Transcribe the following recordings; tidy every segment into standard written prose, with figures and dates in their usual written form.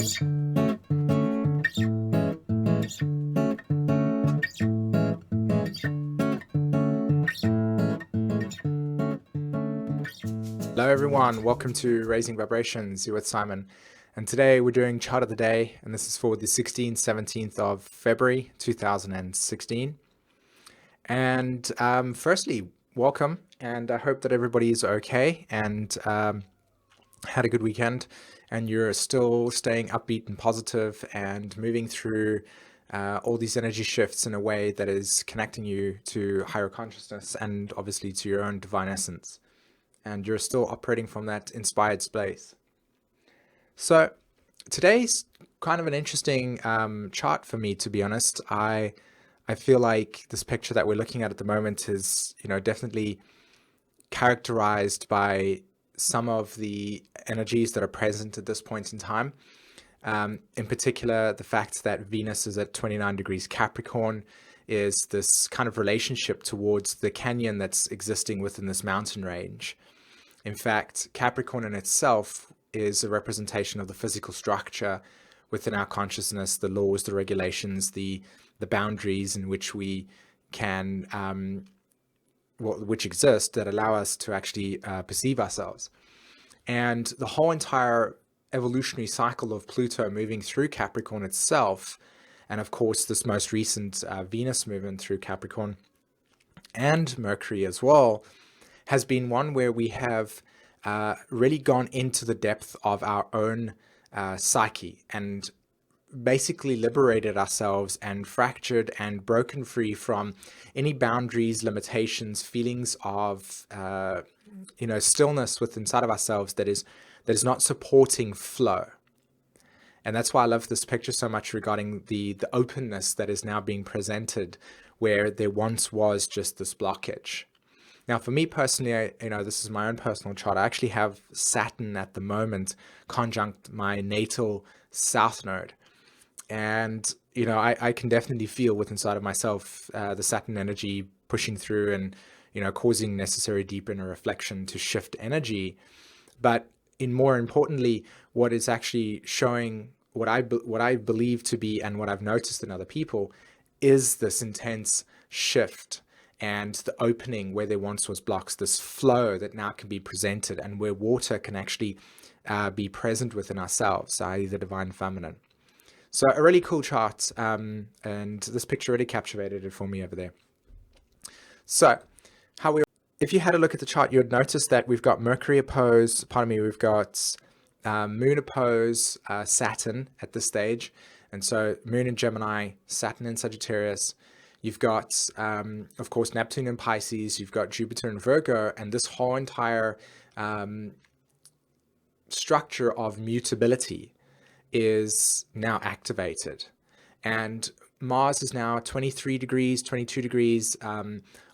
Hello everyone, welcome to Raising Vibrations. You're with Simon, and today we're doing chart of the day, and this is for the 16th, 17th of February 2016. And firstly, welcome, and I hope that everybody is okay and had a good weekend, and you're still staying upbeat and positive and moving through all these energy shifts in a way that is connecting you to higher consciousness and obviously to your own divine essence. And you're still operating from that inspired space. So today's kind of an interesting chart for me, to be honest. I feel like this picture that we're looking at the moment is, definitely characterized by some of the energies that are present at this point in time. In particular, the fact that Venus is at 29 degrees Capricorn is this kind of relationship towards the canyon that's existing within this mountain range. In fact, Capricorn in itself is a representation of the physical structure within our consciousness, the laws, the regulations, the boundaries in which we can, which exist that allow us to actually perceive ourselves. And the whole entire evolutionary cycle of Pluto moving through Capricorn itself, and of course this most recent Venus movement through Capricorn and Mercury as well, has been one where we have really gone into the depth of our own psyche and basically liberated ourselves and fractured and broken free from any boundaries, limitations, feelings of stillness within inside of ourselves that is not supporting flow. And that's why I love this picture so much regarding the openness that is now being presented, where there once was just this blockage. Now, for me personally, this is my own personal chart. I actually have Saturn at the moment conjunct my natal South Node. And, I can definitely feel within inside of myself the Saturn energy pushing through and, causing necessary deep inner reflection to shift energy. But more importantly, what is actually showing what I believe to be and what I've noticed in other people is this intense shift and the opening where there once was blocks, this flow that now can be presented, and where water can actually be present within ourselves, i.e. the divine feminine. So a really cool chart, and this picture really captivated it for me over there. So if you had a look at the chart, you would notice that we've got Mercury opposed, we've got Moon opposed Saturn at this stage. And so Moon in Gemini, Saturn in Sagittarius. You've got, of course, Neptune in Pisces, you've got Jupiter in Virgo, and this whole entire structure of mutability is now activated. And Mars is now 23 degrees, 22 degrees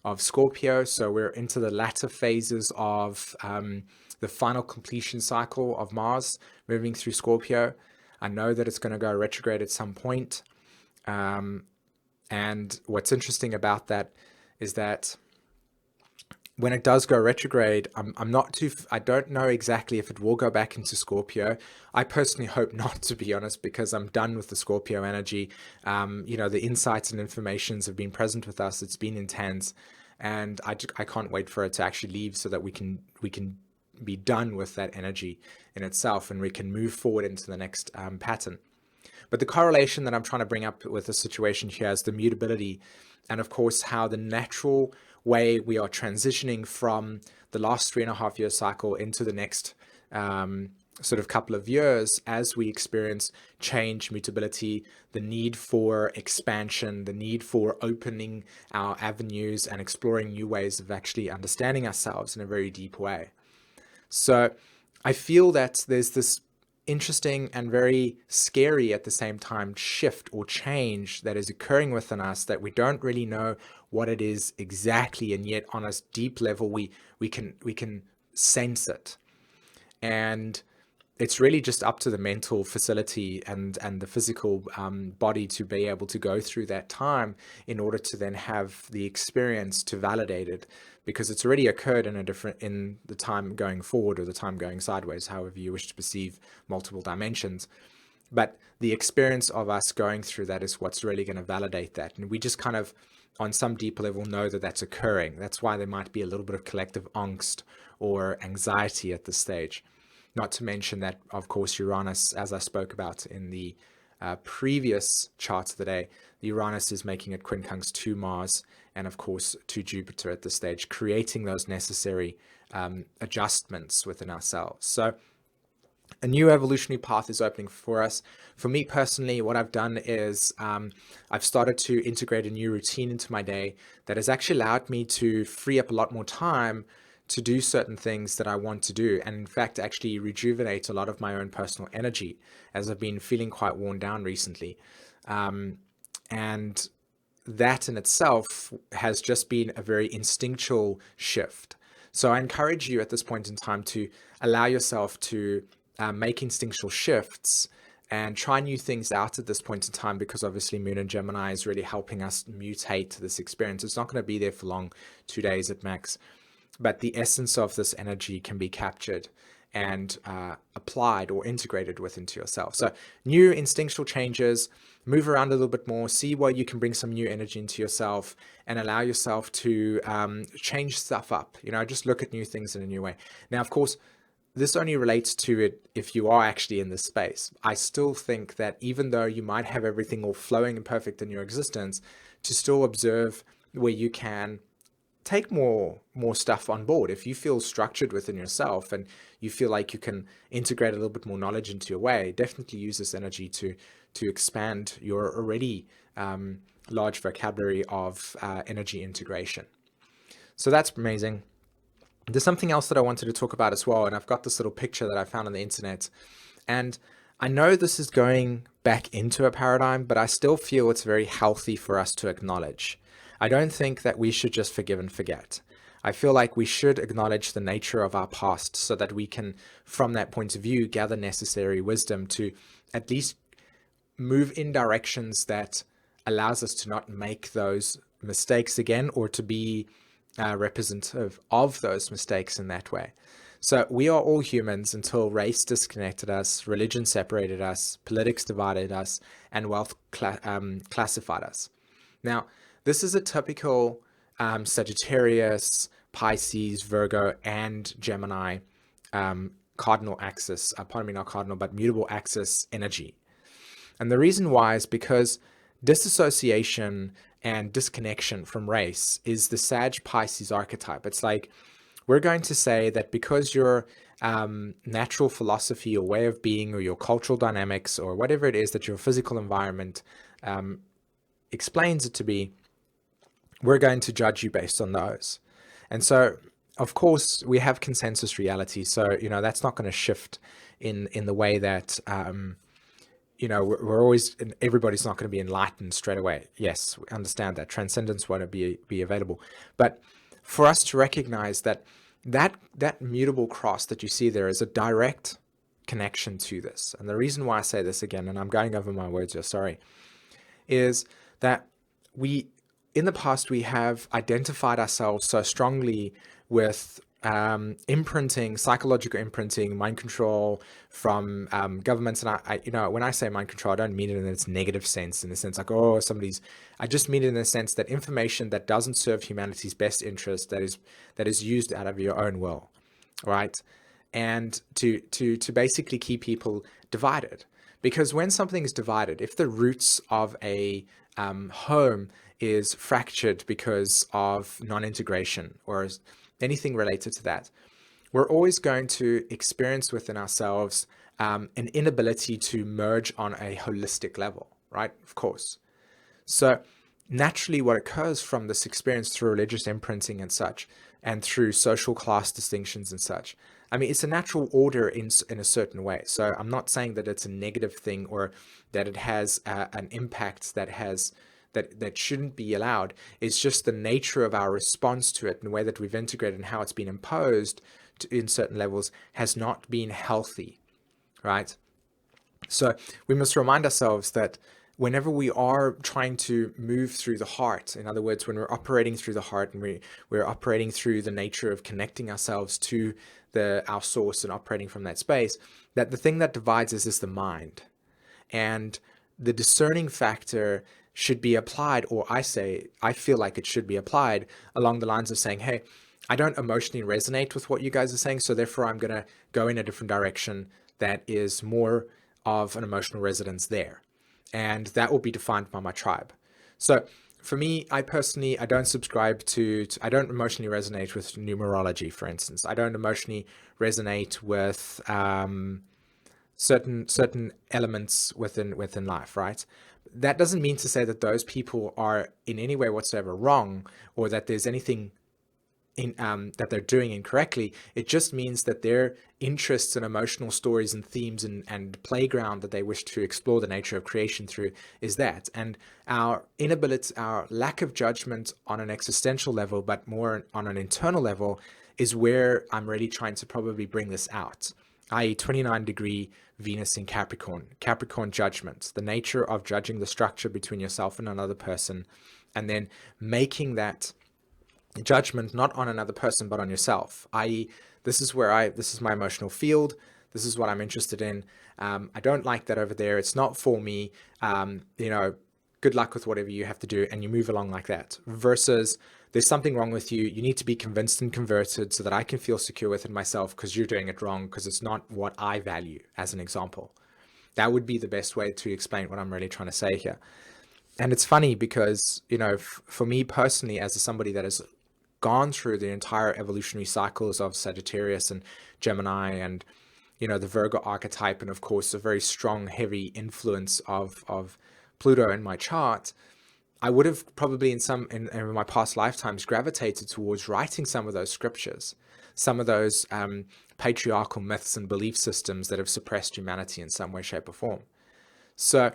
of Scorpio, so we're into the latter phases of the final completion cycle of Mars moving through Scorpio. I know that it's going to go retrograde at some point. And what's interesting about that is that when it does go retrograde, I don't know exactly if it will go back into Scorpio. I personally hope not, to be honest, because I'm done with the Scorpio energy. The insights and informations have been present with us. It's been intense, and I can't wait for it to actually leave so that we can be done with that energy in itself, and we can move forward into the next pattern. But the correlation that I'm trying to bring up with the situation here is the mutability, and of course how the natural way we are transitioning from the last 3.5 year cycle into the next sort of couple of years as we experience change, mutability, the need for expansion, the need for opening our avenues and exploring new ways of actually understanding ourselves in a very deep way. So I feel that there's this interesting and very scary at the same time shift or change that is occurring within us that we don't really know what it is exactly, and yet on a deep level we can sense it. And it's really just up to the mental facility and the physical body to be able to go through that time in order to then have the experience to validate it, because it's already occurred in the time going forward or the time going sideways, however you wish to perceive multiple dimensions. But the experience of us going through that is what's really going to validate that. And we just kind of, on some deeper level, know that that's occurring. That's why there might be a little bit of collective angst or anxiety at this stage. Not to mention that, of course, Uranus, as I spoke about in the previous chart of the day, the Uranus is making it quincunx to Mars and, of course, to Jupiter at this stage, creating those necessary adjustments within ourselves. So a new evolutionary path is opening for us. For me personally, what I've done is I've started to integrate a new routine into my day that has actually allowed me to free up a lot more time to do certain things that I want to do, and in fact actually rejuvenate a lot of my own personal energy, as I've been feeling quite worn down recently. And that in itself has just been a very instinctual shift. So I encourage you at this point in time to allow yourself to make instinctual shifts and try new things out at this point in time, because obviously Moon and Gemini is really helping us mutate this experience. It's not going to be there for long, 2 days at max, but the essence of this energy can be captured and applied or integrated into yourself. So new instinctual changes, move around a little bit more, see where you can bring some new energy into yourself and allow yourself to change stuff up. Just look at new things in a new way. Now, of course, this only relates to it if you are actually in this space. I still think that even though you might have everything all flowing and perfect in your existence, to still observe where you can take more stuff on board. If you feel structured within yourself and you feel like you can integrate a little bit more knowledge into your way, definitely use this energy to expand your already large vocabulary of energy integration. So that's amazing. There's something else that I wanted to talk about as well, and I've got this little picture that I found on the internet, and I know this is going back into a paradigm, but I still feel it's very healthy for us to acknowledge. I don't think that we should just forgive and forget. I feel like we should acknowledge the nature of our past so that we can, from that point of view, gather necessary wisdom to at least move in directions that allows us to not make those mistakes again, or to be representative of those mistakes in that way. So we are all humans until race disconnected us, religion separated us, politics divided us, and wealth classified us. Now, this is a typical Sagittarius, Pisces, Virgo, and Gemini cardinal axis, pardon me, not cardinal, but mutable axis energy. And the reason why is because disassociation and disconnection from race is the Sag Pisces archetype. It's like, we're going to say that because your natural philosophy or way of being or your cultural dynamics or whatever it is that your physical environment explains it to be, we're going to judge you based on those. And so, of course, we have consensus reality. So, that's not going to shift in the way that we're always, everybody's not going to be enlightened straight away. Yes, we understand that transcendence won't be available, but for us to recognize that mutable cross that you see there is a direct connection to this. And the reason why I say this again, and I'm going over my words here, sorry, is that in the past, we have identified ourselves so strongly with imprinting, psychological imprinting, mind control from governments. And I when I say mind control, I don't mean it in its negative sense, in the sense like, oh, I just mean it in the sense that information that doesn't serve humanity's best interest, that is used out of your own will, right? And to basically keep people divided. Because when something is divided, if the roots of a home is fractured because of non-integration or anything related to that, we're always going to experience within ourselves an inability to merge on a holistic level, right? Of course. So naturally what occurs from this experience through religious imprinting and such, and through social class distinctions and such, I mean, it's a natural order in a certain way. So I'm not saying that it's a negative thing or that it has an impact that shouldn't be allowed. It's just the nature of our response to it and the way that we've integrated and how it's been imposed in certain levels has not been healthy, right? So we must remind ourselves that whenever we are trying to move through the heart, in other words, when we're operating through the heart and we're operating through the nature of connecting ourselves to our source and operating from that space, that the thing that divides us is the mind. And the discerning factor should be applied, or I feel like it should be applied along the lines of saying, hey, I don't emotionally resonate with what you guys are saying, so therefore I'm going to go in a different direction that is more of an emotional resonance there. And that will be defined by my tribe. So for me, I don't subscribe I don't emotionally resonate with numerology, for instance. I don't emotionally resonate with certain elements within life, right? That doesn't mean to say that those people are in any way whatsoever wrong, or that there's anything that they're doing incorrectly. It just means that their interests and emotional stories and themes and playground that they wish to explore the nature of creation through is that. And our inability, our lack of judgment on an existential level, but more on an internal level, is where I'm really trying to probably bring this out, i.e. 29-degree Venus in Capricorn judgment, the nature of judging the structure between yourself and another person, and then making that judgment not on another person but on yourself, i.e. this is my emotional field, this is what I'm interested in, I don't like that over there, it's not for me, good luck with whatever you have to do, and you move along like that. Versus there's something wrong with you, you need to be convinced and converted so that I can feel secure within myself because you're doing it wrong, because it's not what I value, as an example. That would be the best way to explain what I'm really trying to say here. And it's funny because, for me personally, as somebody that has gone through the entire evolutionary cycles of Sagittarius and Gemini and, the Virgo archetype, and of course a very strong, heavy influence of Pluto in my chart, I would have probably in my past lifetimes gravitated towards writing some of those scriptures, some of those patriarchal myths and belief systems that have suppressed humanity in some way, shape, or form. So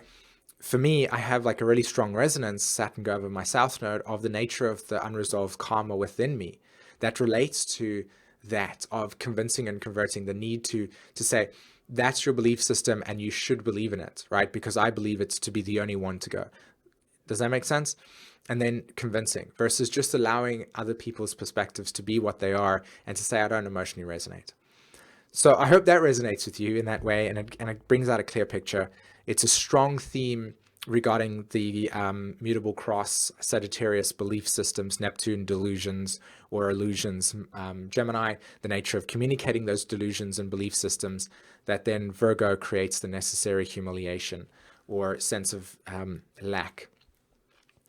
for me, I have like a really strong resonance, Saturn go over my South Node, of the nature of the unresolved karma within me that relates to that of convincing and converting, the need to say, that's your belief system and you should believe in it, right? Because I believe it's to be the only one to go. Does that make sense? And then convincing versus just allowing other people's perspectives to be what they are and to say, I don't emotionally resonate. So I hope that resonates with you in that way, and it brings out a clear picture. It's a strong theme regarding the mutable cross Sagittarius belief systems, Neptune delusions or illusions, Gemini, the nature of communicating those delusions and belief systems, that then Virgo creates the necessary humiliation or sense of lack,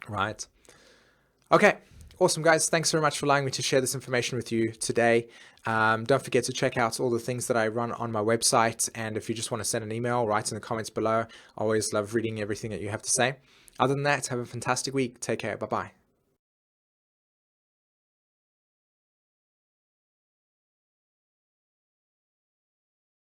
right? Okay. Awesome, guys. Thanks very much for allowing me to share this information with you today. Don't forget to check out all the things that I run on my website. And if you just want to send an email, write in the comments below. I always love reading everything that you have to say. Other than that, have a fantastic week. Take care. Bye-bye.